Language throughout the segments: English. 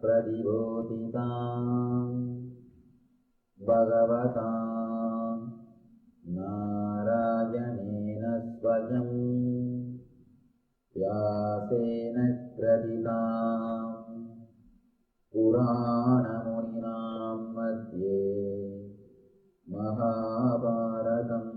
प्रतिबोधितां भगवतां नारायणेन स्वयं व्यासेन ग्रथितां पुराणमुनिनां मध्ये महाभारतम्।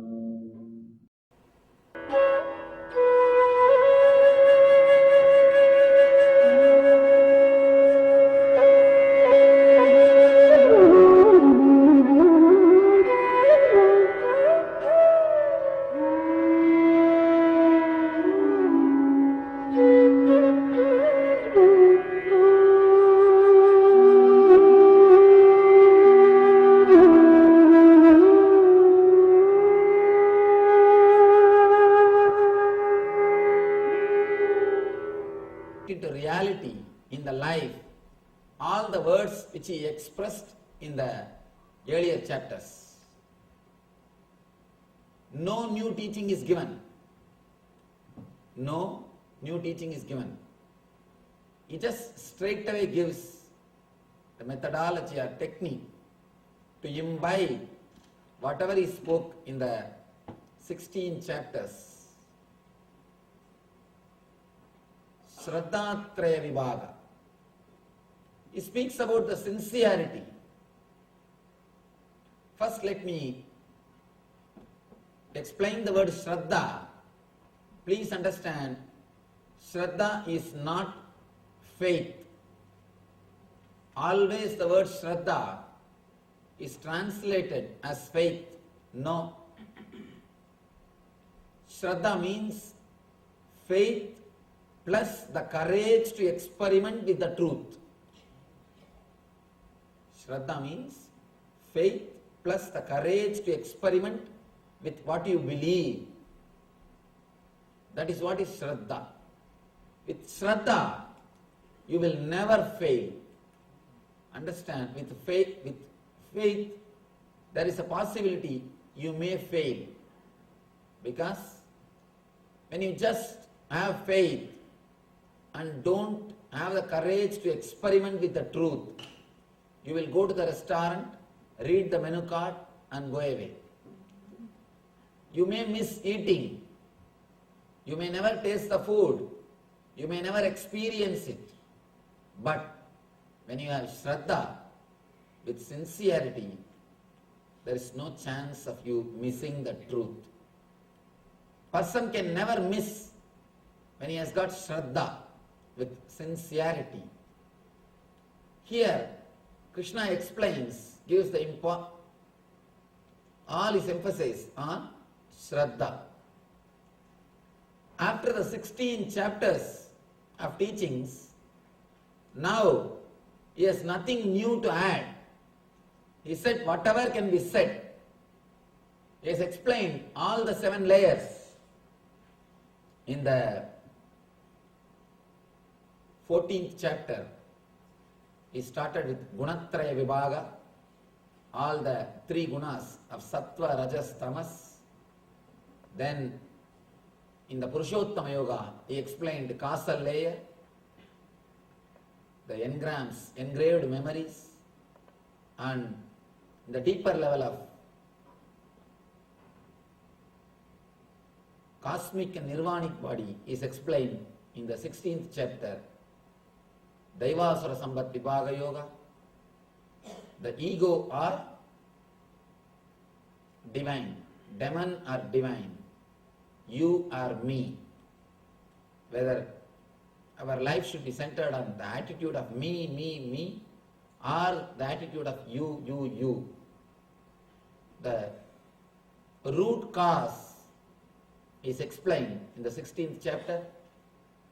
Into reality in the life all the words which he expressed in the earlier chapters. No new teaching is given. No new teaching is given. He just straight away gives the methodology or technique to imbibe whatever he spoke in the 16 chapters. Shraddhatraya Vibhaga. He speaks about the sincerity. First let me explain the word Shraddha. Please understand, Shraddha is not faith. Always the word Shraddha is translated as faith. No. Shraddha means faith plus the courage to experiment with the truth. Shraddha means faith plus the courage to experiment with what you believe. That is what is Shraddha. With Shraddha, you will never fail. Understand, with faith, there is a possibility you may fail. Because when you just have faith and don't have the courage to experiment with the truth, you will go to the restaurant, read the menu card and go away. You may miss eating. You may never taste the food. You may never experience it. But when you have Shraddha, with sincerity, there is no chance of you missing the truth. Person can never miss when he has got Shraddha, with sincerity. Here, Krishna explains, gives the all his emphasis on Shraddha. After the 16 chapters of teachings, now he has nothing new to add. He said whatever can be said. He has explained all the 7 layers in the 14th chapter. He started with Gunatraya Vibhaga, all the 3 gunas of Sattva, Rajas, Tamas. Then in the Purushottama Yoga, he explained the causal layer, the engrams, engraved memories, and the deeper level of cosmic and nirvanic body is explained in the 16th chapter. Daivasura Sambat Vibhaga Yoga, the ego or divine, demon or divine, you or me, whether our life should be centered on the attitude of me, or the attitude of you. The root cause is explained in the 16th chapter.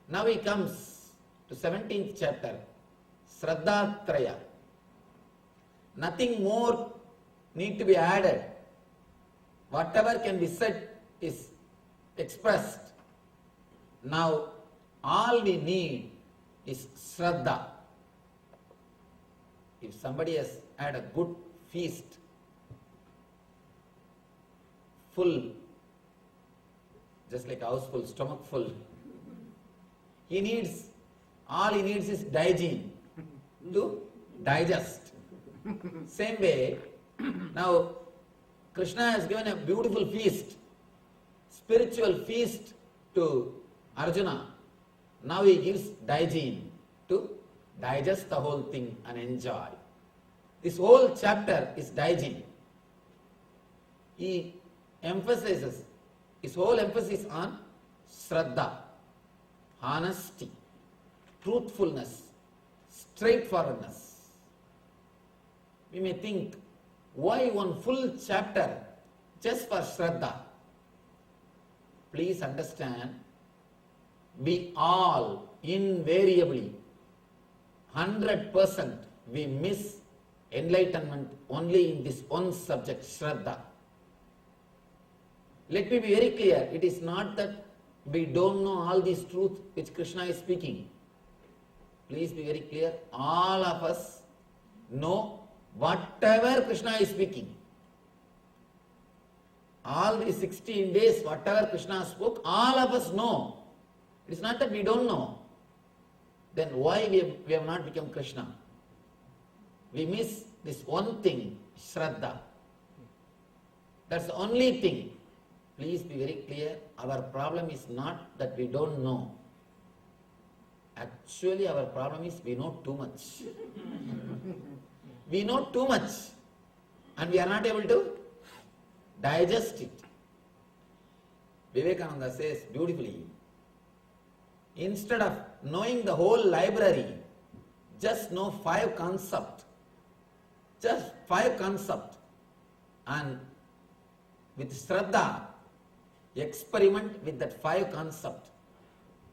Now he comes to 17th chapter, Shraddhatraya. Nothing more need to be added. Whatever can be said is expressed. Now all we need is Shraddha. If somebody has had a good feast, full, just like a house full, stomach full, all he needs is hygiene. to digest. Same way, now Krishna has given a beautiful feast, spiritual feast to Arjuna. Now he gives Digene to digest the whole thing and enjoy. This whole chapter is Digene. He emphasizes, his whole emphasis on Shraddha, honesty, truthfulness, straightforwardness. We may think, why one full chapter just for Shraddha? Please understand, we all invariably, 100%, we miss enlightenment only in this one subject, Shraddha. Let me be very clear, it is not that we don't know all these truths which Krishna is speaking. Please be very clear, all of us know whatever Krishna is speaking. All these 16 days, whatever Krishna spoke, all of us know. It is not that we don't know. Then why we have not become Krishna? We miss this one thing, Shraddha. That's the only thing. Please be very clear, our problem is not that we don't know. Actually, our problem is we know too much. We know too much and we are not able to digest it. Vivekananda says beautifully, instead of knowing the whole library, just know 5 concepts. Just 5 concepts. And with Shraddha, experiment with that 5 concepts.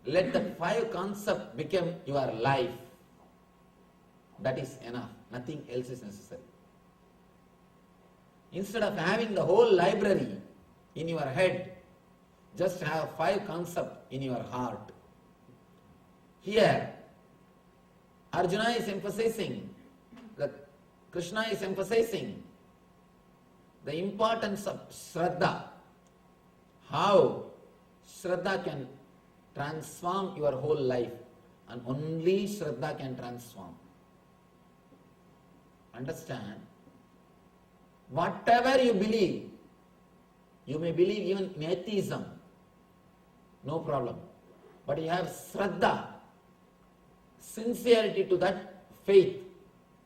Let that 5 concepts become your life. That is enough. Nothing else is necessary. Instead of having the whole library in your head, just have 5 concepts in your heart. Here, Arjuna is emphasizing, that Krishna is emphasizing the importance of Shraddha. How Shraddha can transform your whole life, and only Shraddha can transform. Understand? Whatever you believe, you may believe even in atheism, no problem. But you have Shraddha, sincerity to that faith,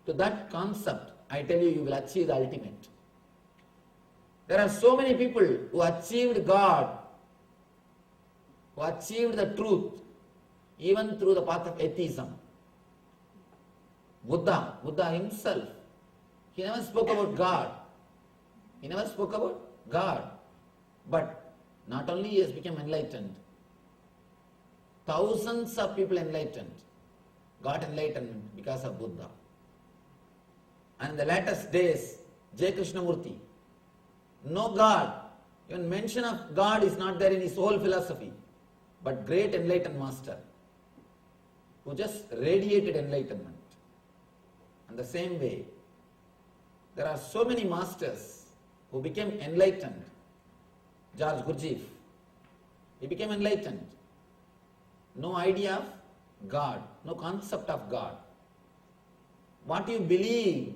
to that concept, I tell you, you will achieve the ultimate. There are so many people who achieved God, who achieved the truth, even through the path of atheism. Buddha himself, he never spoke about God. He never spoke about God. But not only he has become enlightened, thousands of people enlightened, got enlightenment because of Buddha. And in the latest days, J. Krishnamurti, no God, even mention of God is not there in his whole philosophy, but great enlightened master who just radiated enlightenment. And the same way, there are so many masters who became enlightened. George Gurdjieff, he became enlightened. No idea of God, no concept of God. What you believe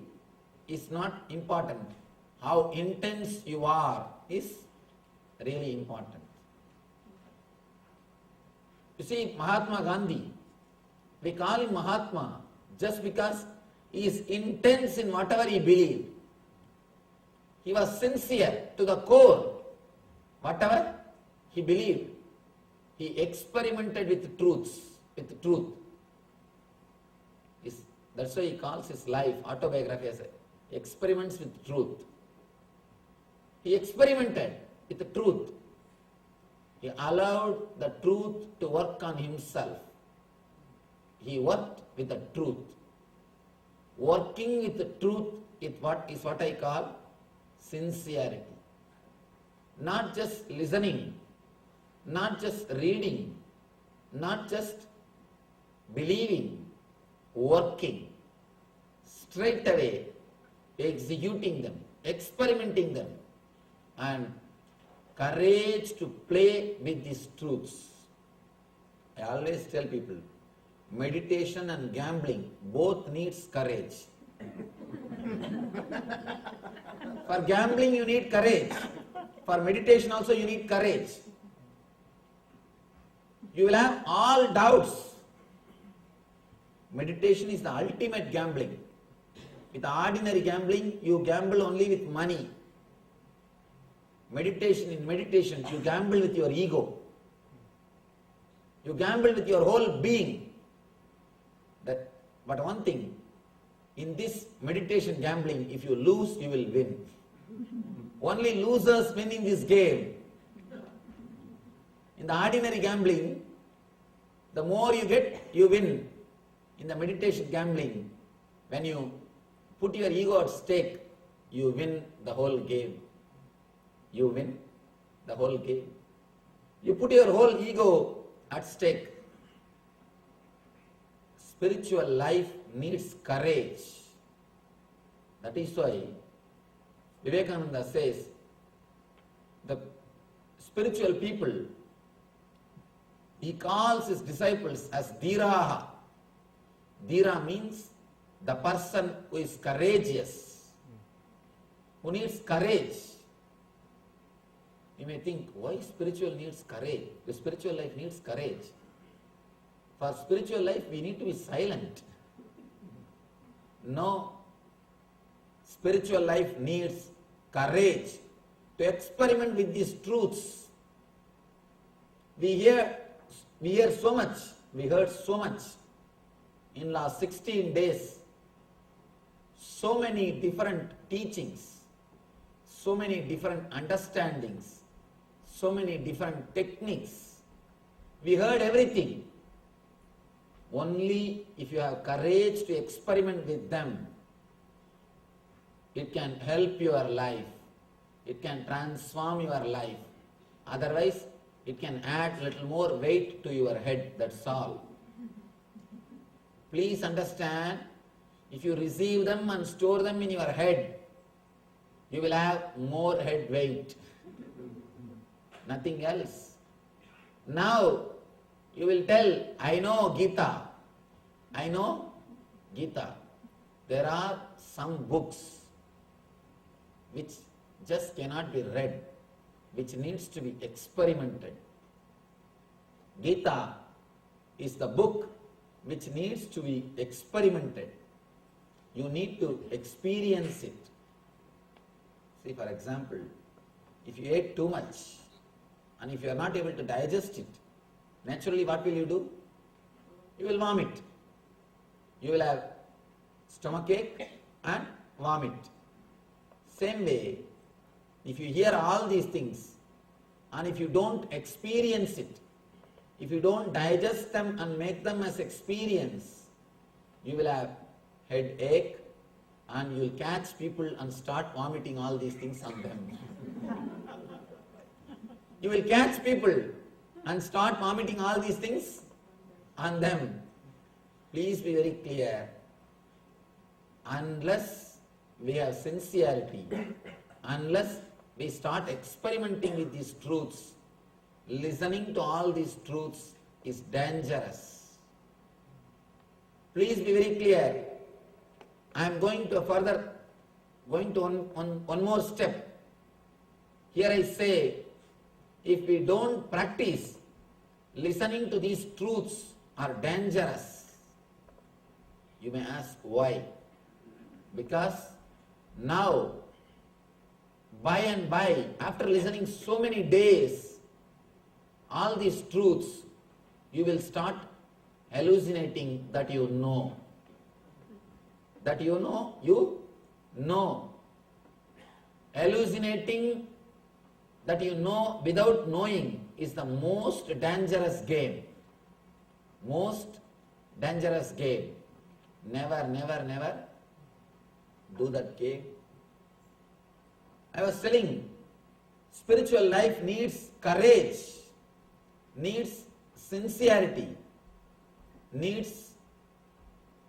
is not important. How intense you are is really important. You see, Mahatma Gandhi, we call him Mahatma just because he is intense in whatever he believed. He was sincere to the core. Whatever he believed, he experimented with truths, with truth. That's why he calls his life, autobiography, as experiments with truth. He experimented with the truth. He allowed the truth to work on himself. He worked with the truth. Working with the truth is what I call sincerity. Not just listening, not just reading, not just believing, working. Straight away, executing them, experimenting them, and courage to play with these truths. I always tell people, meditation and gambling both needs courage. For gambling you need courage. For meditation also you need courage. You will have all doubts. Meditation is the ultimate gambling. With ordinary gambling, you gamble only with money. In meditation, you gamble with your ego. You gamble with your whole being. But one thing, in this meditation gambling, if you lose, you will win. Only losers win in this game. In the ordinary gambling, the more you get, you win. In the meditation gambling, when you put your ego at stake, you win the whole game. You win the whole game. You put your whole ego at stake. Spiritual life needs courage. That is why Vivekananda says, the spiritual people, he calls his disciples as Dhiraha. Dhira means the person who is courageous, who needs courage. You may think, why spiritual needs courage? The spiritual life needs courage. For spiritual life, we need to be silent. No, spiritual life needs courage to experiment with these truths. We hear so much, we heard so much in last 16 days. So many different teachings, so many different understandings, so many different techniques. We heard everything. Only if you have courage to experiment with them, it can help your life. It can transform your life. Otherwise, it can add little more weight to your head, that's all. Please understand, if you receive them and store them in your head, you will have more head weight. Nothing else. Now, you will tell, I know Gita. I know Gita. There are some books which just cannot be read, which needs to be experimented. Gita is the book which needs to be experimented. You need to experience it. See, for example, if you ate too much and if you are not able to digest it, naturally what will you do? You will vomit. You will have stomachache and vomit. Same way, if you hear all these things and if you don't experience it, if you don't digest them and make them as experience, you will have headache and you will catch people and start vomiting all these things on them. You will catch people and start vomiting all these things on them. Please be very clear. Unless we have sincerity, unless we start experimenting with these truths, listening to all these truths is dangerous. Please be very clear. I am going to one more step. Here I say, if we don't practice, listening to these truths are dangerous. You may ask why? Because now, by and by, after listening so many days, all these truths, you will start hallucinating that you know. That you know. Hallucinating that you know without knowing is the most dangerous game. Most dangerous game. Never, never, never do that game. I was telling, spiritual life needs courage, needs sincerity, needs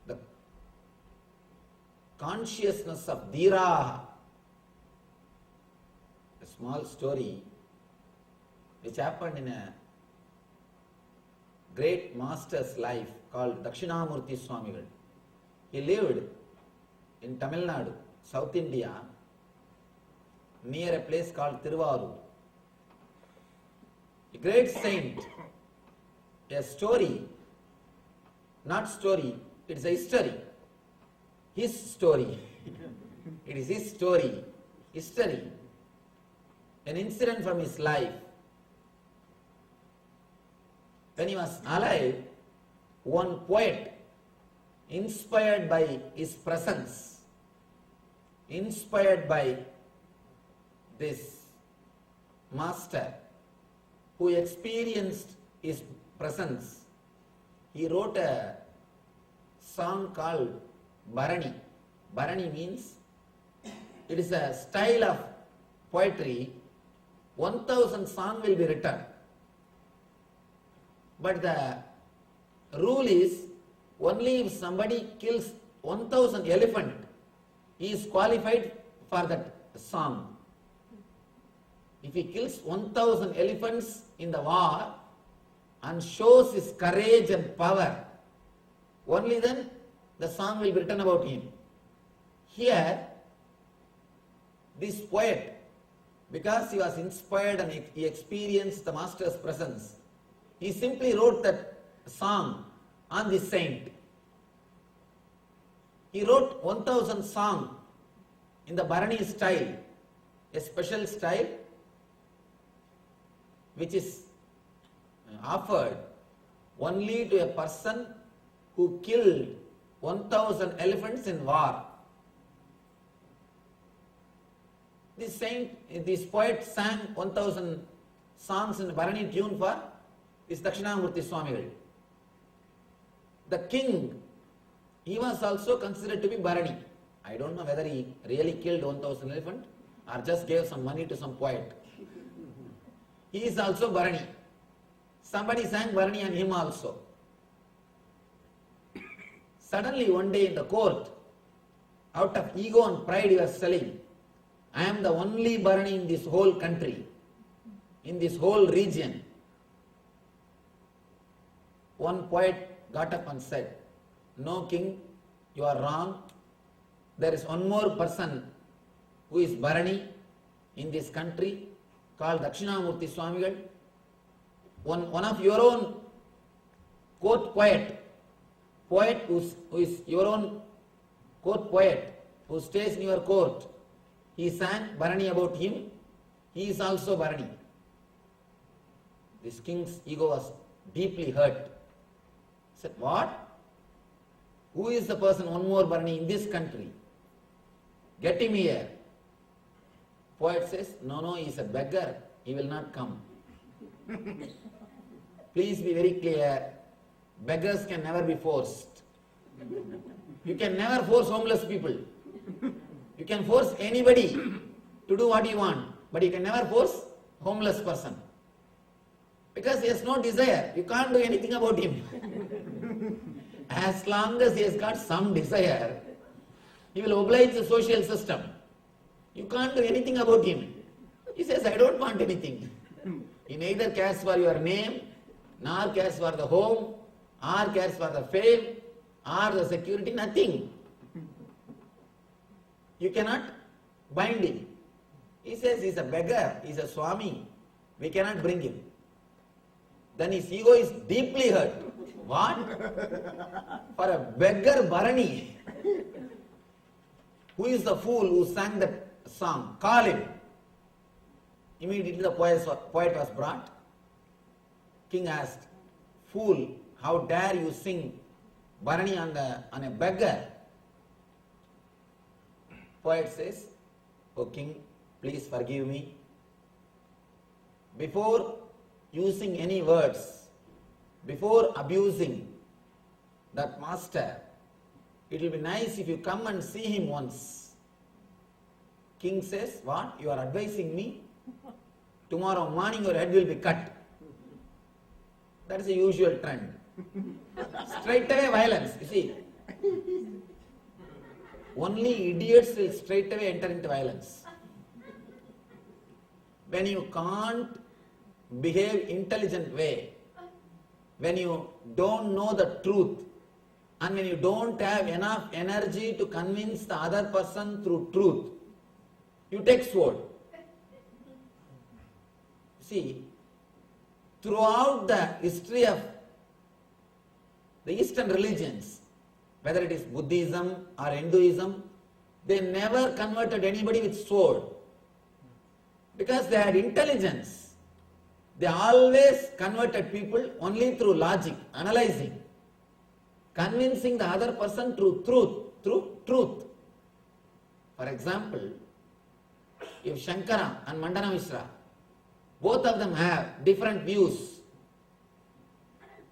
the consciousness of dhira. A small story which happened in a great master's life called Dakshinamurti Swamigal. He lived in Tamil Nadu, South India, near a place called Tiruvarur. A great saint, a story, not story, it's a history. His story. It is his story, history, an incident from his life. When he was alive, one poet, inspired by his presence, inspired by this master who experienced his presence, he wrote a song called Bharani. Bharani means it is a style of poetry. 1,000 songs will be written. But the rule is only if somebody kills 1,000 elephant, he is qualified for that song. If he kills 1,000 elephants in the war and shows his courage and power, only then the song will be written about him. Here, this poet, because he was inspired and he experienced the master's presence, he simply wrote that song on this saint. He wrote 1,000 songs in the Bharani style, a special style which is offered only to a person who killed 1,000 elephants in war. This poet sang 1,000 songs in the Bharani tune for this Dakshinamurti Swamigal. The king, he was also considered to be Bharani. I don't know whether he really killed 1,000 elephants or just gave some money to some poet. He is also Bharani. Somebody sang Bharani on him also. Suddenly one day in the court, out of ego and pride he was telling, I am the only Bharani in this whole country, in this whole region. One poet got up and said, no king, you are wrong. There is one more person who is Bharani in this country called Dakshinamurti Swamigal. One of your own court poet who is your own court poet, who stays in your court, he sang Bharani about him. He is also Bharani. This king's ego was deeply hurt. He said, what? Who is the person, one more Bharani in this country? Get him here. Poet says, no, he is a beggar. He will not come. Please be very clear. Beggars can never be forced. You can never force homeless people. You can force anybody to do what you want, but you can never force homeless person. Because he has no desire. You can't do anything about him. As long as he has got some desire, he will oblige the social system. You can't do anything about him. He says, I don't want anything. He neither cares for your name, nor cares for the home, or cares for the fame, or the security, nothing. You cannot bind him. He says he's a beggar, he's a Swami. We cannot bring him. Then his ego is deeply hurt. What? For a beggar Bharani. Who is the fool who sang that song? Call him. Immediately the poet was brought. King asked, fool, how dare you sing Bharani on a beggar? Poet says, O king, please forgive me. Before using any words, before abusing that master, it will be nice if you come and see him once. King says, what? You are advising me? Tomorrow morning your head will be cut. That is the usual trend. Straight away violence, you see. Only idiots will straight away enter into violence. When you can't behave intelligent way, when you don't know the truth and when you don't have enough energy to convince the other person through truth, you take sword. See, throughout the history of the Eastern religions, whether it is Buddhism or Hinduism, they never converted anybody with sword because they had intelligence. They always converted people only through logic, analyzing, convincing the other person through truth. For example, if Shankara and Mandana Mishra, both of them have different views,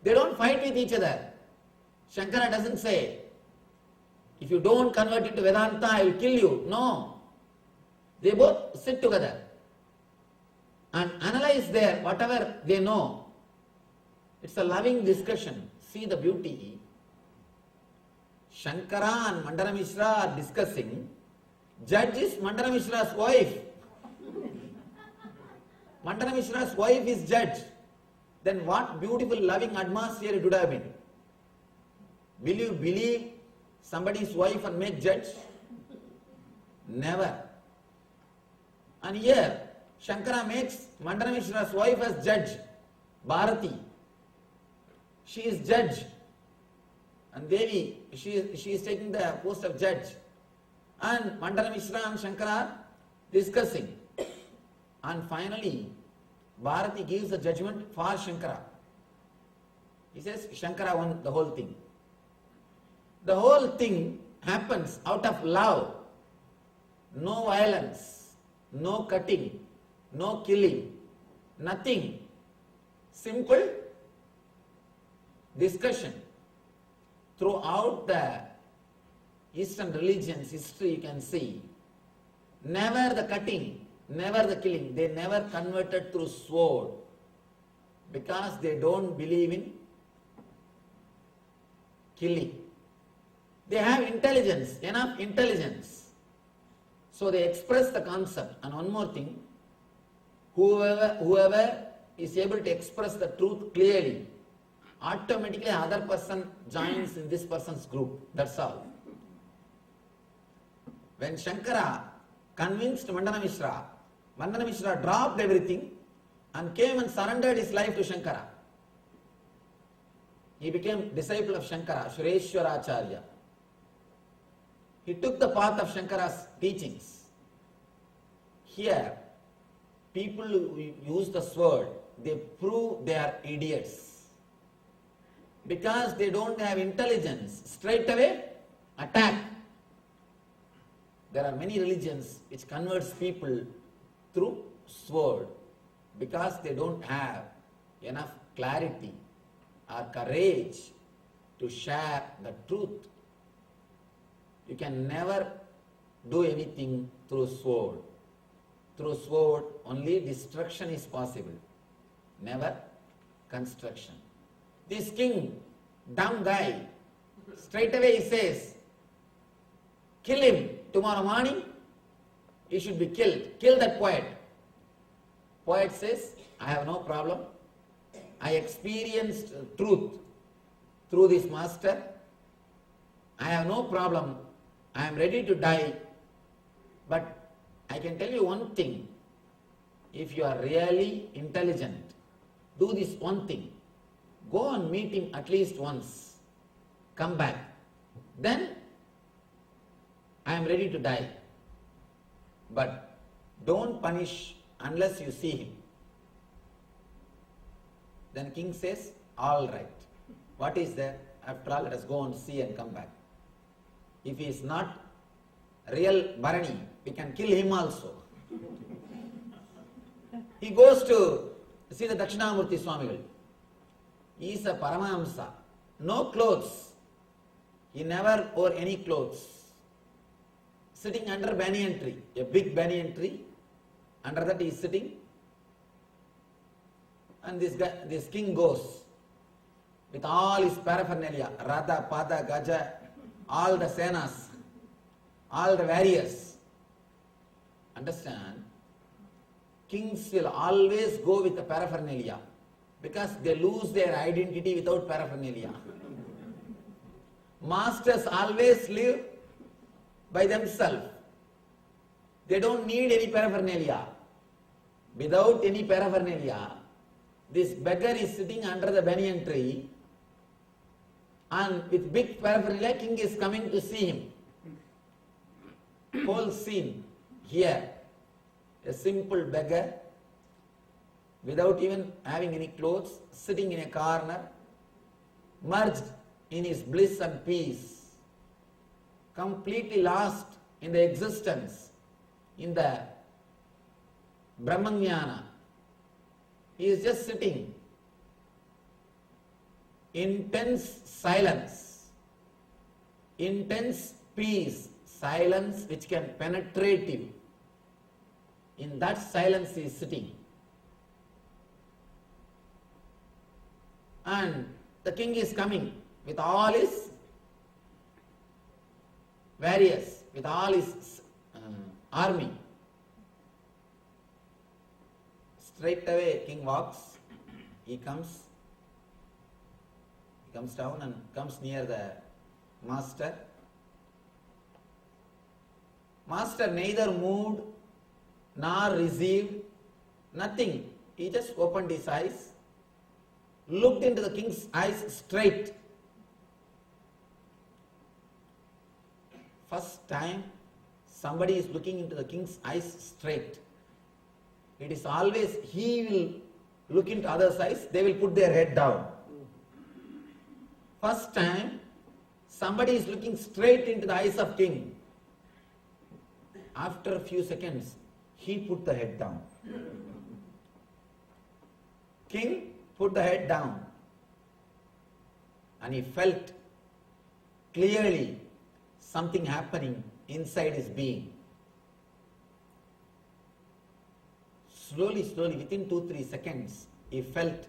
they don't fight with each other. Shankara doesn't say, if you don't convert into Vedanta, I will kill you. No. They both sit together and analyze their whatever they know. It's a loving discussion. See the beauty. Shankara and Mandana Mishra are discussing. Judge is Mandana Mishra's wife. Mandana Mishra's wife is judge. Then what beautiful loving atmosphere it would have been. Will you believe somebody's wife and make judge? Never. And here, Shankara makes Mandana Mishra's wife as judge, Bharati. She is judge. And Devi, she is taking the post of judge. And Mandana Mishra and Shankara are discussing. And finally, Bharati gives the judgment for Shankara. He says, Shankara won the whole thing. The whole thing happens out of love. No violence, no cutting, no killing, nothing. Simple discussion. Throughout the Eastern religions history you can see, never the cutting, never the killing. They never converted through sword because they don't believe in killing. They have intelligence, enough intelligence. So they express the concept. And one more thing, whoever is able to express the truth clearly, automatically other person joins in this person's group. That's all. When Shankara convinced Mandana Mishra dropped everything and came and surrendered his life to Shankara. He became disciple of Shankara, Sureshwara Acharya. He took the path of Shankara's teachings. Here, people who use the sword, they prove they are idiots. Because they don't have intelligence, straight away attack. There are many religions which converts people through sword because they don't have enough clarity or courage to share the truth. You can never do anything through sword. Through sword, only destruction is possible, never construction. This king, dumb guy, straight away he says, kill him. Tomorrow morning, he should be killed. Kill that poet. Poet says, I have no problem. I experienced truth through this master. I have no problem. I am ready to die. But I can tell you one thing. If you are really intelligent, do this one thing. Go and meet him at least once. Come back. Then I am ready to die. But don't punish unless you see him. Then king says, all right. What is there? After all, let us go and see and come back. If he is not real Bharani, we can kill him also. He goes to see the Dakshinamurti Swamigal. He is a Paramahamsa. No clothes. He never wore any clothes. Sitting under banyan tree, a big banyan tree. Under that he is sitting. And this king goes with all his paraphernalia, Radha, Pada, Gaja, all the senas, all the warriors. Understand? Kings will always go with the paraphernalia. Because they lose their identity without paraphernalia. Masters always live by themselves. They don't need any paraphernalia. Without any paraphernalia, this beggar is sitting under the banyan tree, and with big paraphernalia, king is coming to see him. Whole scene here. A simple beggar, without even having any clothes, sitting in a corner, merged in his bliss and peace, completely lost in the existence, in the Brahmanyana. He is just sitting. Intense silence, intense peace, silence which can penetrate you. In that silence he is sitting. And the king is coming with all his warriors, with all his army. Straight away king walks, he comes down and comes near the master. Master neither moved nor received, nothing. He just opened his eyes, looked into the king's eyes straight. First time somebody is looking into the king's eyes straight. It is always he will look into others' eyes, they will put their head down. First time somebody is looking straight into the eyes of king. After a few seconds, he put the head down. King put the head down, and he felt clearly something happening inside his being. Slowly, within 2-3 seconds, he felt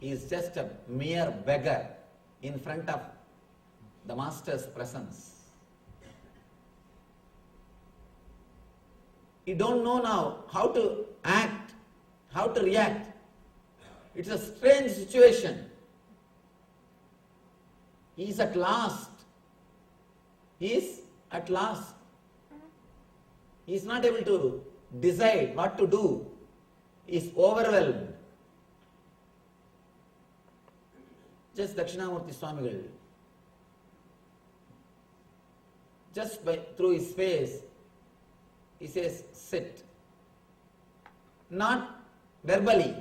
he is just a mere beggar in front of the master's presence. You don't know now how to act, how to react. It's a strange situation. He is at last. He is at last. He is not able to decide what to do. He is overwhelmed. Just Dakshinamurti Swamigal, just through his face, he says, sit. Not verbally,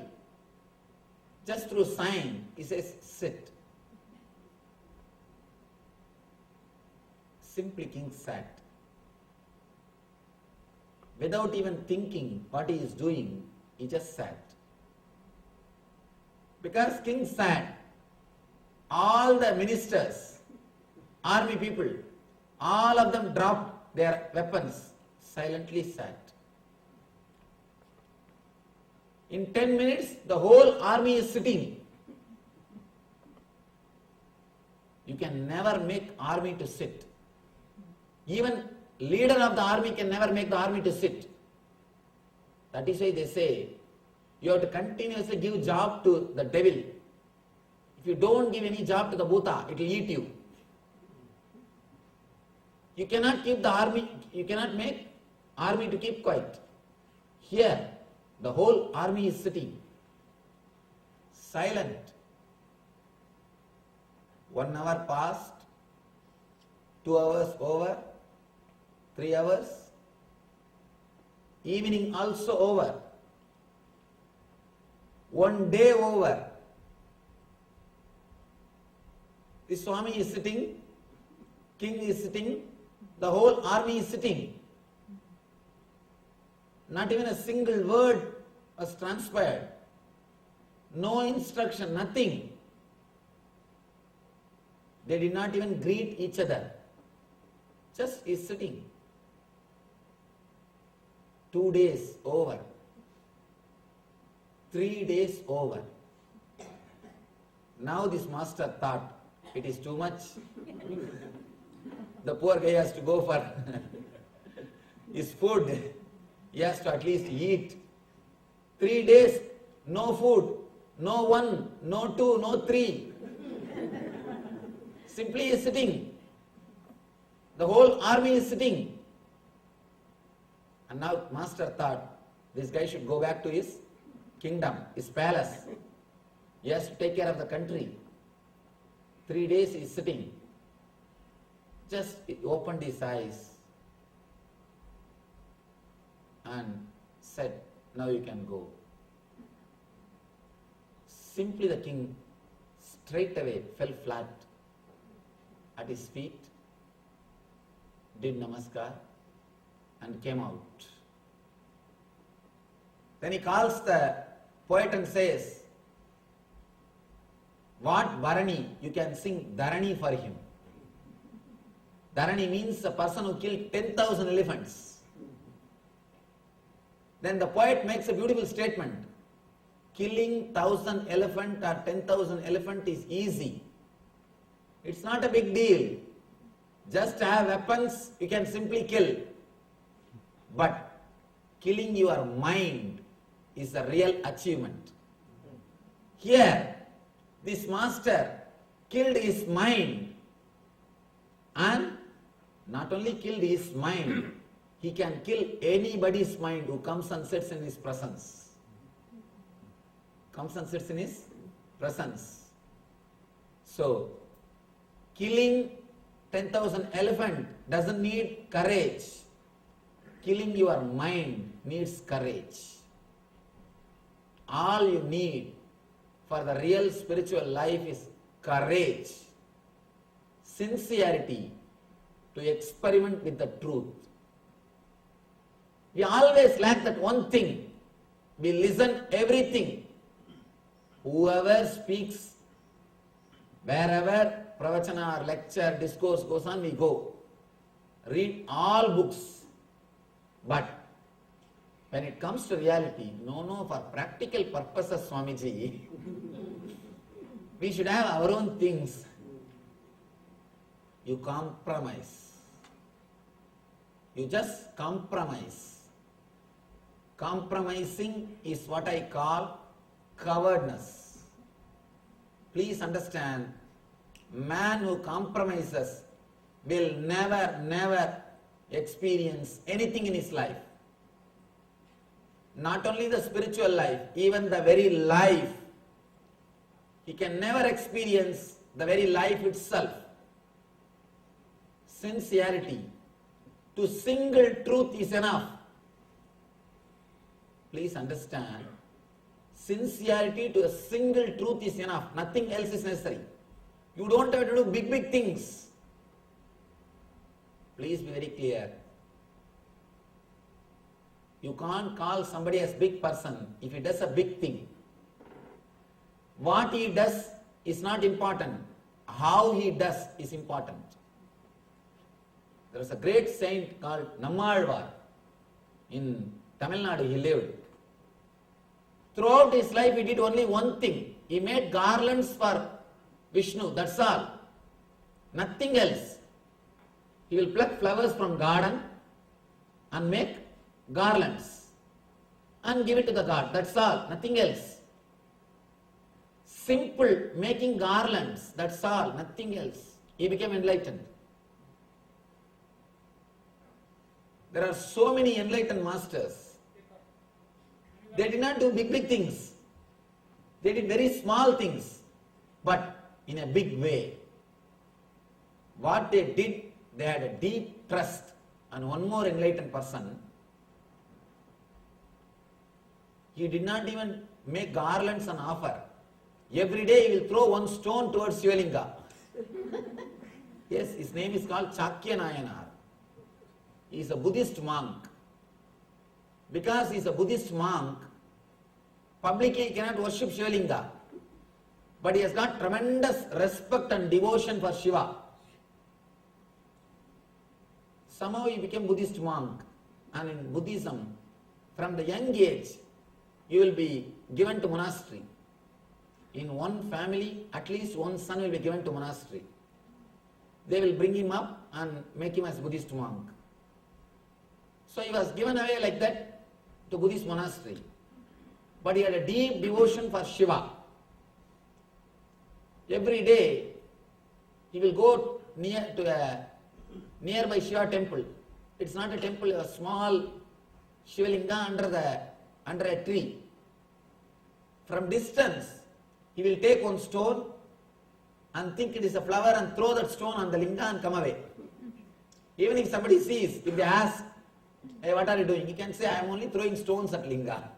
just through sign, he says, sit. Simply king sat. Without even thinking what he is doing, he just sat. Because king sat, all the ministers, army people, all of them dropped their weapons, silently sat. In 10 minutes, the whole army is sitting. You can never make army to sit. Even leader of the army can never make the army to sit. That is why they say, you have to continuously give job to the devil. If you don't give any job to the Bhuta, it will eat you. You cannot keep the army, you cannot make army to keep quiet. Here, the whole army is sitting, silent. 1 hour passed, 2 hours over, 3 hours, evening also over, 1 day over. The Swami is sitting, king is sitting, the whole army is sitting. Not even a single word was transpired. No instruction, nothing. They did not even greet each other. Just is sitting. 2 days over. 3 days over. Now this master thought, it is too much. The poor guy has to go for his food. He has to at least eat. 3 days, no food, No one, no two, no three. Simply is sitting. The whole army is sitting. And now master thought, this guy should go back to his kingdom, his palace. He has to take care of the country. 3 days he is sitting. Just he opened his eyes and said, now you can go. Simply the king straight away fell flat at his feet, did namaskar and came out. Then he calls the poet and says, what Bharani? You can sing Dharani for him. Dharani means a person who killed 10,000 elephants. Then the poet makes a beautiful statement. Killing 1,000 elephant or 10,000 elephant is easy. It's not a big deal. Just have weapons, you can simply kill. But killing your mind is a real achievement. Here, this master killed his mind, and not only killed his mind, he can kill anybody's mind who comes and sits in his presence. Comes and sits in his presence. So, killing 10,000 elephant doesn't need courage. Killing your mind needs courage. All you need for the real spiritual life is courage, sincerity to experiment with the truth. We always lack that one thing. We listen everything. Whoever speaks, wherever pravachana or lecture, discourse goes on, we go. Read all books. But when it comes to reality, no, for practical purposes, Swamiji, we should have our own things. You compromise. You just compromise. Compromising is what I call cowardness. Please understand, man who compromises will never experience anything in his life. Not only the spiritual life, even the very life. He can never experience the very life itself. Sincerity to single truth is enough. Please understand, sincerity to a single truth is enough. Nothing else is necessary. You don't have to do big things. Please be very clear. You can't call somebody as big person if he does a big thing. What he does is not important. How he does is important. There was a great saint called Nammalvar. In Tamil Nadu he lived. Throughout his life he did only one thing. He made garlands for Vishnu, that's all. Nothing else. He will pluck flowers from garden and make garlands and give it to the god, that's all, nothing else. Simple, making garlands, that's all, nothing else. He became enlightened. There are so many enlightened masters. They did not do big things. They did very small things, but in a big way. What they did, they had a deep trust. And one more enlightened person, he did not even make garlands and offer. Every day he will throw one stone towards Shivalinga. Yes, his name is called Chakya Nayanar. He is a Buddhist monk. Because he is a Buddhist monk, publicly he cannot worship Shivalinga. But he has got tremendous respect and devotion for Shiva. Somehow he became Buddhist monk. And in Buddhism, from the young age, you will be given to monastery. In one family, at least one son will be given to monastery. They will bring him up and make him as Buddhist monk. So he was given away like that to Buddhist monastery. But he had a deep devotion for Shiva. Every day, he will go near to a nearby Shiva temple. It's not a temple, a small Shivalinga under a tree. From distance, he will take one stone and think it is a flower and throw that stone on the linga and come away. Even if somebody sees, if they ask, hey, what are you doing? He can say, I am only throwing stones at linga.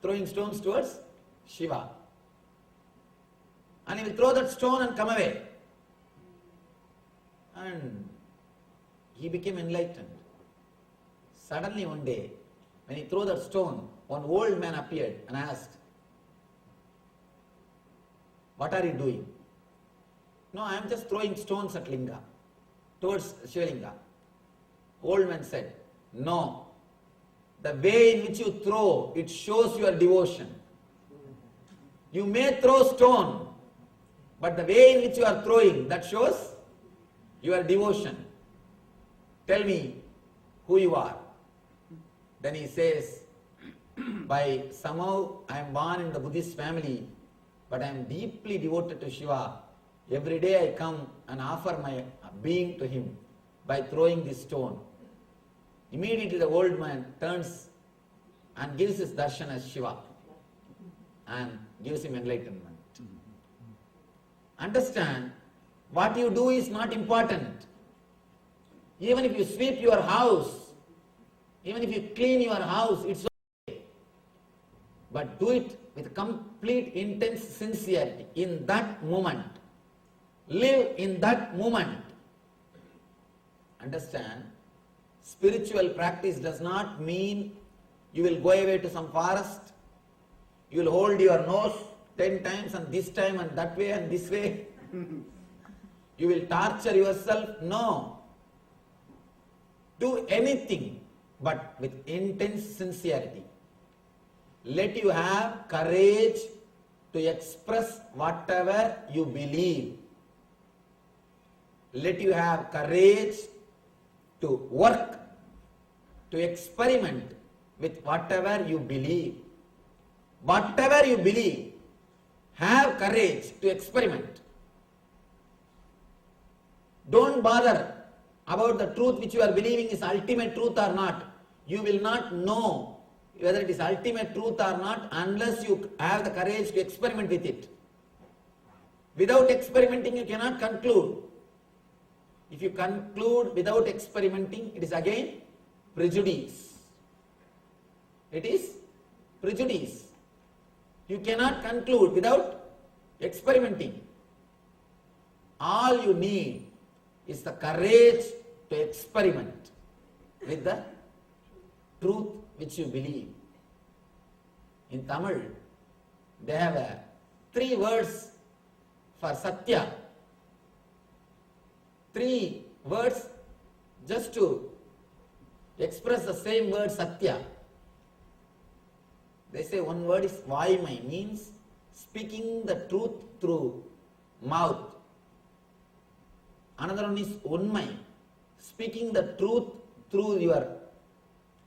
Throwing stones towards Shiva. And he will throw that stone and come away. And he became enlightened. Suddenly one day, when he threw that stone, one old man appeared and asked, what are you doing? No, I am just throwing stones at linga, towards Shivalinga. Old man said, no, the way in which you throw, it shows your devotion. You may throw stone, but the way in which you are throwing, that shows your devotion. Tell me who you are. Then he says, by somehow I am born in the Buddhist family, but I am deeply devoted to Shiva. Every day I come and offer my being to him by throwing this stone. Immediately the old man turns and gives his darshan as Shiva and gives him enlightenment. Understand, what you do is not important. Even if you sweep your house, even if you clean your house, it's okay. But do it with complete intense sincerity in that moment. Live in that moment. Understand? Spiritual practice does not mean you will go away to some forest, you will hold your nose 10 times and this time and that way and this way. You will torture yourself. No. Do anything but with intense sincerity. Let you have courage to express whatever you believe. Let you have courage to work, to experiment with whatever you believe. Whatever you believe, have courage to experiment. Don't bother about the truth which you are believing is ultimate truth or not. You will not know whether it is ultimate truth or not unless you have the courage to experiment with it. Without experimenting, you cannot conclude. If you conclude without experimenting, it is again prejudice. It is prejudice. You cannot conclude without experimenting. All you need is the courage to experiment with the truth which you believe. In Tamil, they have 3 words for Satya. 3 words just to express the same word Satya. They say one word is Vaimai, means speaking the truth through mouth. Another one is Unmai, speaking the truth through your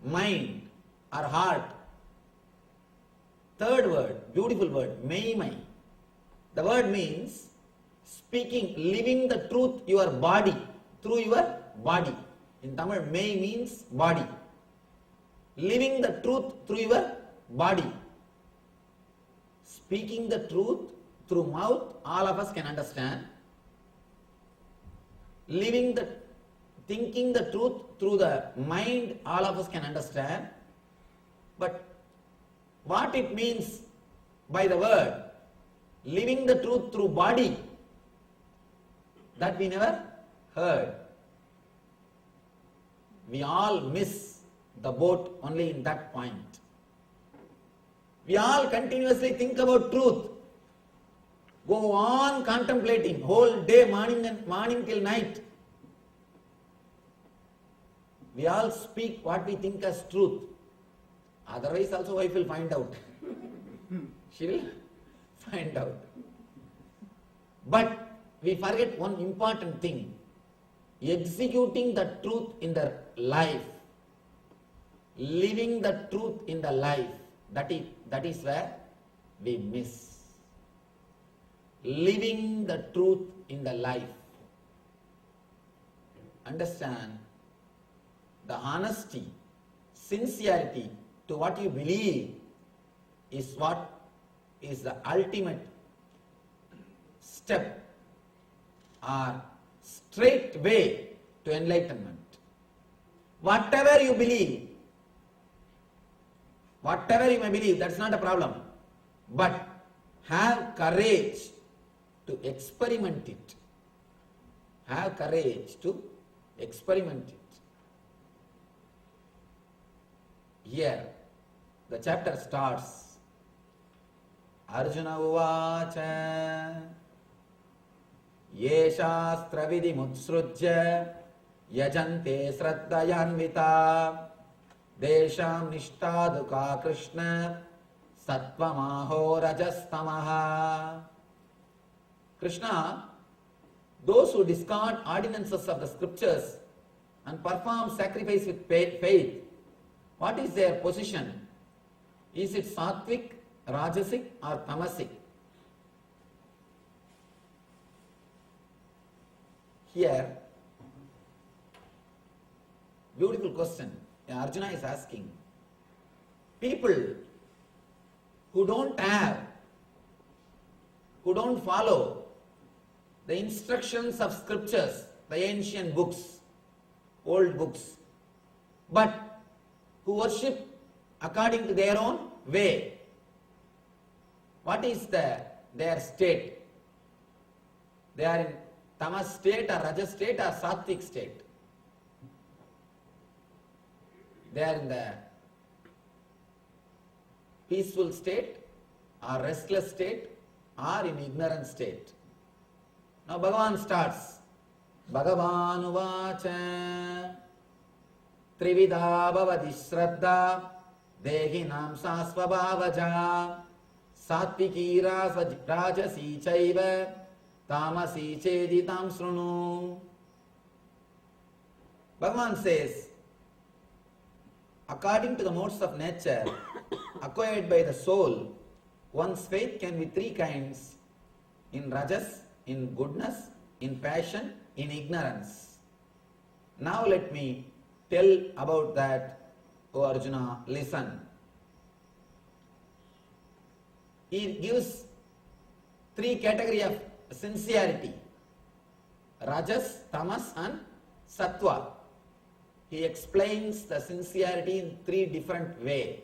mind or heart. Third word, beautiful word, Meimai. The word means speaking, living the truth your body, through your body. In Tamil, Mei means body. Living the truth through your body. Speaking the truth through mouth, all of us can understand. Thinking the truth through the mind, all of us can understand. But what it means by the word, living the truth through body, that we never heard. We all miss the boat only in that point. We all continuously think about truth. Go on contemplating whole day, morning till night. We all speak what we think as truth. Otherwise also wife will find out. She will find out. But we forget one important thing. Executing the truth in the life. Living the truth in the life. That is where we miss. living the truth in the life. Understand? The honesty, sincerity to what you believe is what is the ultimate step or straight way to enlightenment. Whatever you believe, whatever you may believe, that's not a problem. But have courage to experiment it. Have courage to experiment it. Here, the chapter starts. Arjuna uvacha ye shastra vidhi mutsrujya yajante sraddhayanvita desham nishtadukha krishna sattvamaho rajastamaha. Krishna, those who discard ordinances of the scriptures and perform sacrifice with faith, what is their position? Is it sattvic, rajasic or tamasic? Here, beautiful question Arjuna is asking. People who don't follow the instructions of scriptures, the ancient books, old books, but who worship according to their own way. What is their state? They are in tamas state or rajas state or sattvic state. They are in the peaceful state or restless state or in ignorant state. Now Bhagavan starts. Bhagavan uvacha Trividha bhavati shraddha dehinam sasvabhavaja sattviki rajasi chaiva tamasi cheditam srunu. Bhagavan says, according to the modes of nature acquired by the soul, one's faith can be three kinds: in rajas, in goodness, in passion, in ignorance. Now let me tell about that, O Arjuna, listen. He gives three categories of sincerity: rajas, tamas and sattva. He explains the sincerity in three different ways.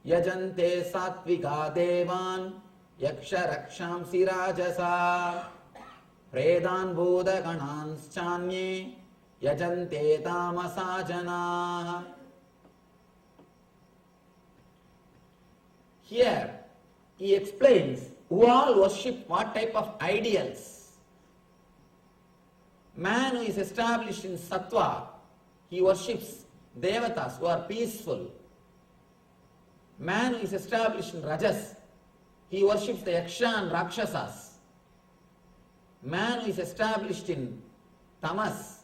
Yajante sattvika devan yaksha rakshamsi rajasa predan bodha ganans chanye yajante tamasa jana. Here he explains who all worship what type of ideals. Man who is established in sattva, he worships devatas who are peaceful. Man who is established in rajas, he worships the yaksha and rakshasas. Man who is established in tamas,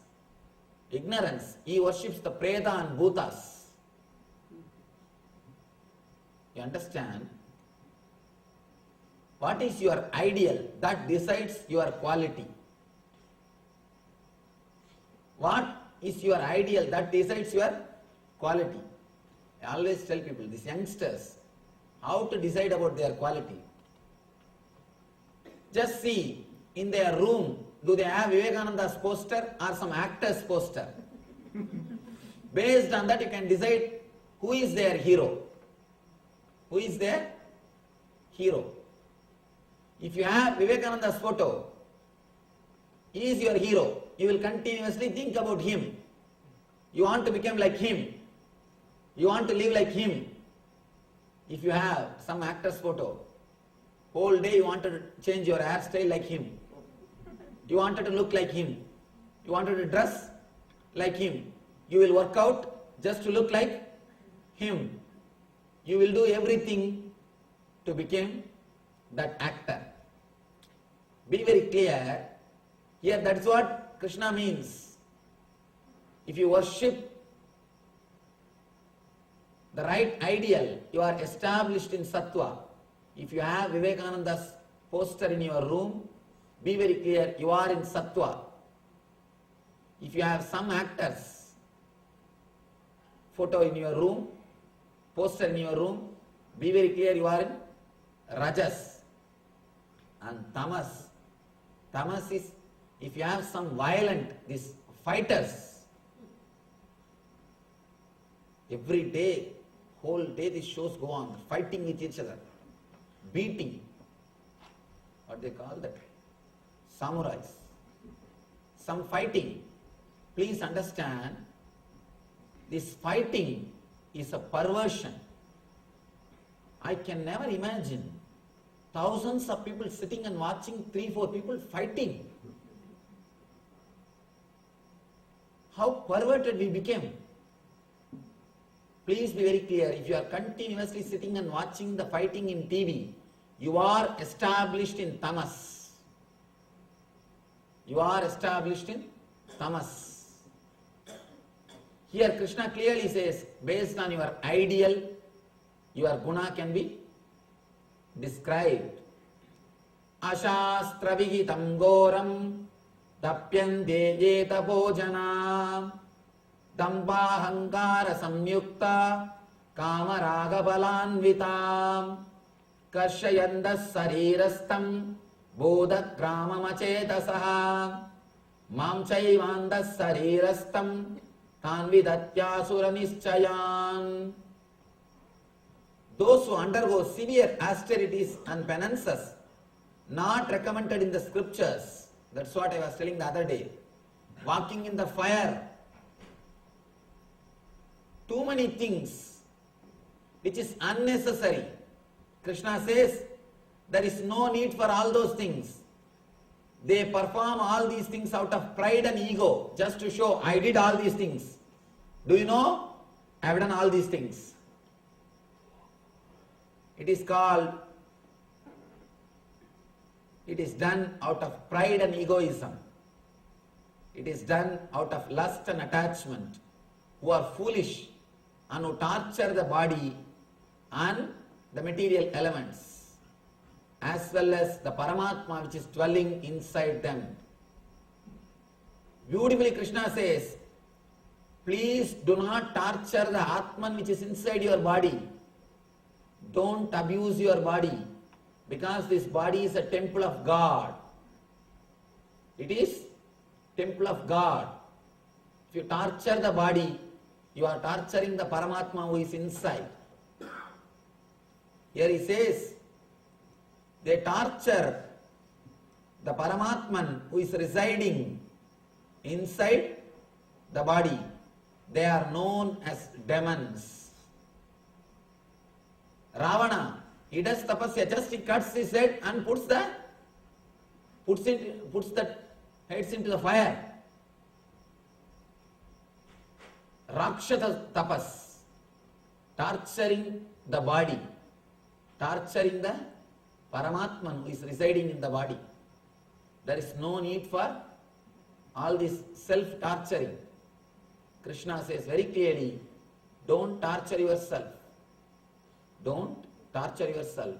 ignorance, he worships the preta and bhutas. You understand? What is your ideal? That decides your quality. What is your ideal? That decides your quality. I always tell people, these youngsters, how to decide about their quality. Just see, in their room, do they have Vivekananda's poster or some actor's poster? Based on that, you can decide who is their hero. Who is their hero? If you have Vivekananda's photo, he is your hero. You will continuously think about him. You want to become like him. You want to live like him. If you have some actor's photo, whole day you wanted to change your hairstyle like him. You wanted to look like him. You wanted to dress like him. You will work out just to look like him. You will do everything to become that actor. Be very clear. Here, that's what Krishna means. If you worship the right ideal, you are established in sattva. If you have Vivekananda's poster in your room, be very clear, you are in sattva. If you have some actors, photo in your room, poster in your room, be very clear, you are in rajas. And tamas. Tamas is, if you have some violent, these fighters, every day, whole day these shows go on, fighting with each other, beating, what they call that, samurais, some fighting. Please understand, this fighting is a perversion. I can never imagine thousands of people sitting and watching 3-4 people fighting. How perverted we became. Please be very clear, if you are continuously sitting and watching the fighting in TV, you are established in tamas. You are established in tamas. Here Krishna clearly says, based on your ideal, your guna can be described. Ashastra vihitam goram tapyante yeta bhojana dambahangara samyukta kamaraga balanvitam karshayandas sarirastam bodha gramamachetasah mam chaivandas sarirastam tanvidatyasura nischayan. Those who undergo severe austerities and penances, not recommended in the scriptures, that's what I was telling the other day, walking in the fire, too many things which is unnecessary. Krishna says there is no need for all those things. They perform all these things out of pride and ego, just to show I did all these things. Do you know? I have done all these things. It is called, it is done out of pride and egoism. It is done out of lust and attachment, who are foolish and who torture the body and the material elements, as well as the Paramatma which is dwelling inside them. Beautifully Krishna says, please do not torture the Atman which is inside your body. Don't abuse your body, because this body is a temple of God. It is temple of God. If you torture the body, you are torturing the Paramatma who is inside. Here he says, they torture the Paramatman who is residing inside the body. They are known as demons. Ravana, he does tapasya, just he cuts his head and puts the heads into the fire. Rakshasa tapas, torturing the body, torturing the Paramatman who is residing in the body. There is no need for all this self-torturing. Krishna says very clearly, don't torture yourself. Don't torture yourself.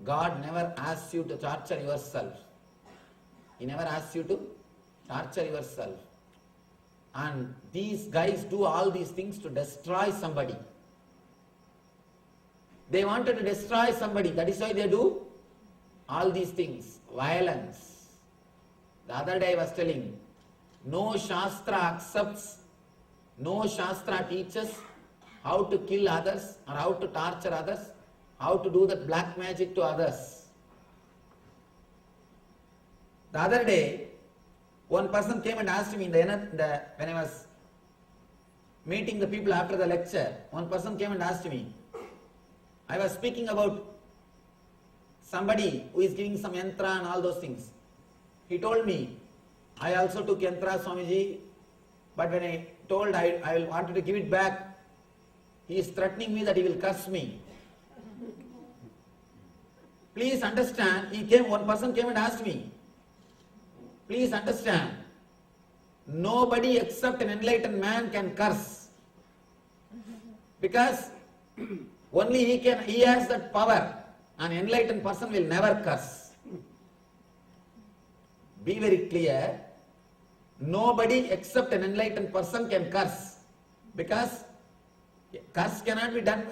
God never asks you to torture yourself. He never asks you to torture yourself. And these guys do all these things to destroy somebody. They wanted to destroy somebody, that is why they do all these things. Violence. The other day I was telling, no Shastra accepts, no Shastra teaches how to kill others or how to torture others, how to do that black magic to others. The other day, one person came and asked me when I was meeting the people after the lecture, one person came and asked me, I was speaking about somebody who is giving some yantra and all those things. He told me, I also took yantra, Swamiji, but when I told I wanted to give it back, he is threatening me that he will curse me. Please understand, one person came and asked me, please understand, nobody except an enlightened man can curse. Because only he has that power An enlightened person will never curse. Be very clear. Nobody except an enlightened person can curse. Because curse cannot be done,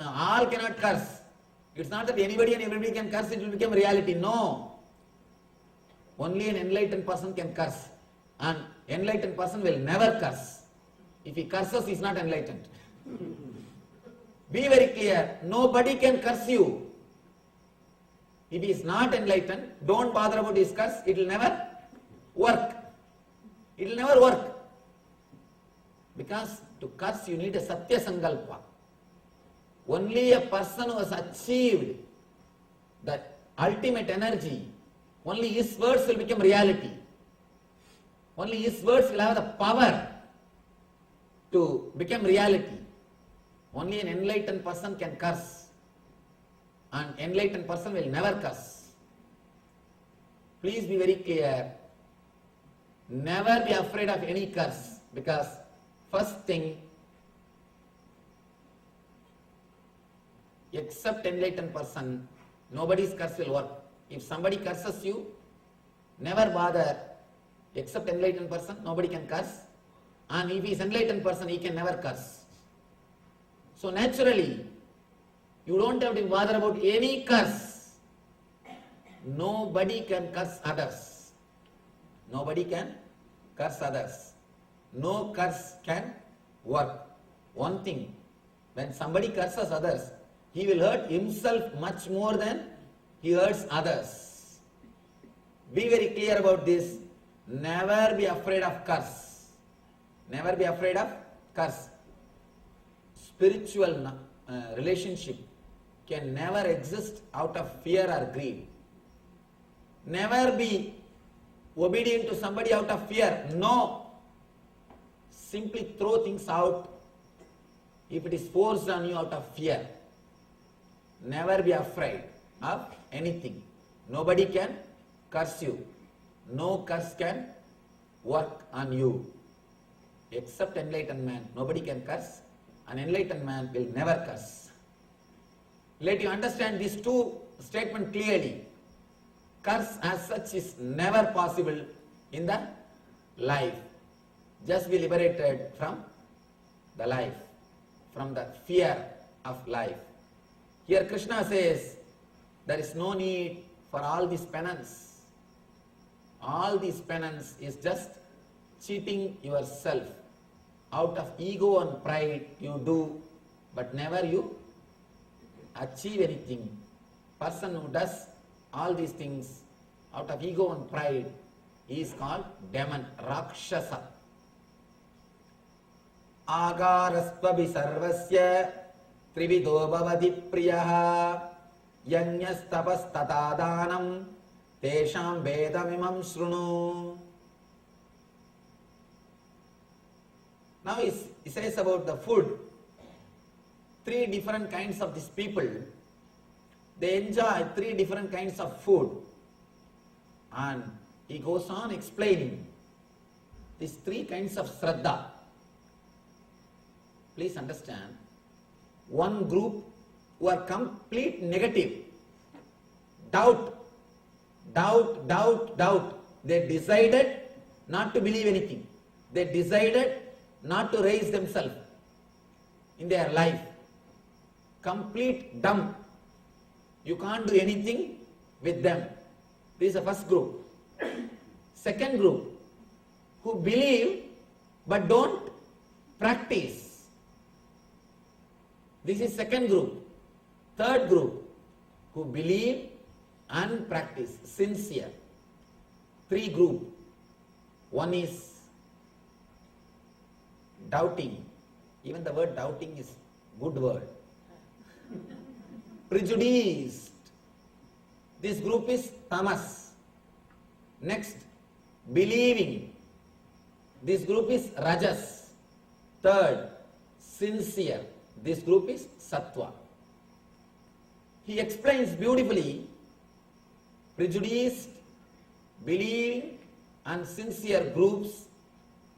all cannot curse. It's not that anybody and everybody can curse, it will become reality. No. Only an enlightened person can curse. An enlightened person will never curse. If he curses, he is not enlightened. Be very clear. Nobody can curse you. If he is not enlightened, don't bother about his curse. It will never work. It will never work. Because to curse you need a Satya Sankalpa. Only a person who has achieved that ultimate energy, only his words will become reality. Only his words will have the power to become reality. Only an enlightened person can curse. An enlightened person will never curse. Please be very clear. Never be afraid of any curse, because first thing, except enlightened person, nobody's curse will work. If somebody curses you, never bother. Except enlightened person, nobody can curse. And if he is enlightened person, he can never curse. So naturally, you don't have to bother about any curse. Nobody can curse others. Nobody can curse others. No curse can work. One thing, when somebody curses others, he will hurt himself much more than he hurts others. Be very clear about this. Never be afraid of curse. Never be afraid of curse. Spiritual relationship can never exist out of fear or greed. Never be obedient to somebody out of fear. No. Simply throw things out if it is forced on you out of fear. Never be afraid of anything. Nobody can curse you. No curse can work on you. Except enlightened man. Nobody can curse. An enlightened man will never curse. Let you understand these two statements clearly. Curse as such is never possible in the life. Just be liberated from the life, from the fear of life. Here Krishna says, there is no need for all this penance. All this penance is just cheating yourself. Out of ego and pride you do, but never you achieve anything. Person who does all these things out of ego and pride is called demon, Rakshasa. Agarastvabhi sarvasya trivido bhavati priyaha yanyastapas tatadanam tesham vedamimam shrunu. Now he says about the food. Three different kinds of these people, they enjoy three different kinds of food. And he goes on explaining these three kinds of Shraddha. Please understand, one group who are complete negative, doubt. They decided not to believe anything. They decided not to raise themselves in their life. Complete dumb. You can't do anything with them. This is the first group. Second group, who believe but don't practice. This is second group. Third group, who believe and practice, sincere. Three group. One is doubting. Even the word doubting is good word. Prejudiced. This group is tamas. Next, believing. This group is rajas. Third, sincere. This group is sattva. He explains beautifully prejudiced, believing and sincere groups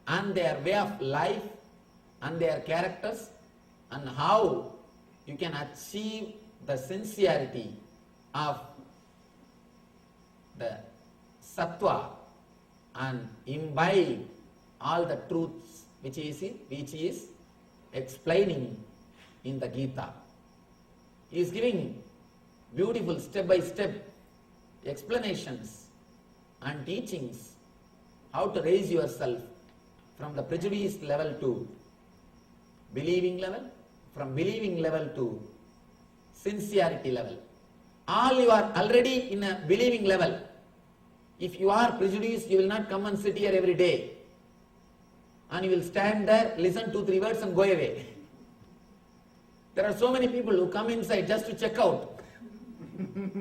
and their way of life and their characters and how you can achieve the sincerity of the sattva and imbibe all the truths which is explaining in the Gita. He is giving beautiful step-by-step explanations and teachings how to raise yourself from the prejudice level to believing level, from believing level to sincerity level. All you are already in a believing level. If you are prejudiced, you will not come and sit here every day. And you will stand there, listen 2-3 words and go away. There are so many people who come inside just to check out.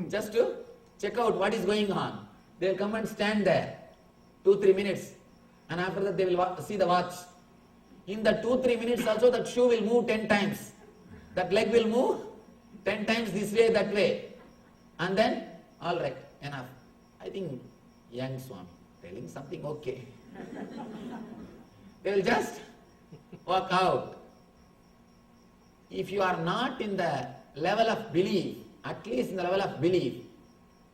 Just to check out what is going on. They will come and stand there 2-3 minutes. And after that they will see the watch. In the 2-3 minutes also that shoe will move 10 times. That leg will move 10 times this way, that way. And then, all right, enough. I think young Swami telling something okay. They will just walk out. If you are not in the level of belief, at least in the level of belief,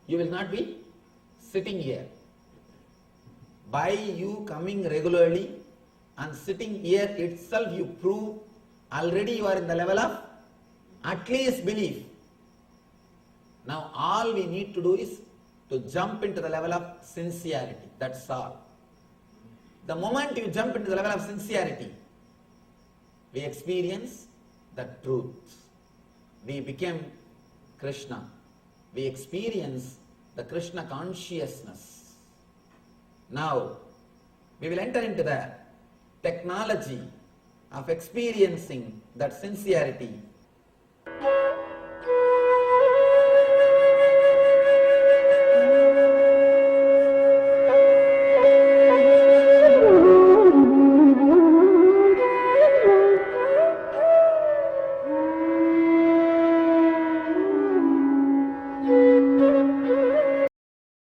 you will not be sitting here. By you coming regularly and sitting here itself, you prove already you are in the level of at least belief. Now all we need to do is to jump into the level of sincerity. That's all. The moment you jump into the level of sincerity, we experience the truth. We become Krishna. We experience the Krishna consciousness. Now, we will enter into the technology of experiencing that sincerity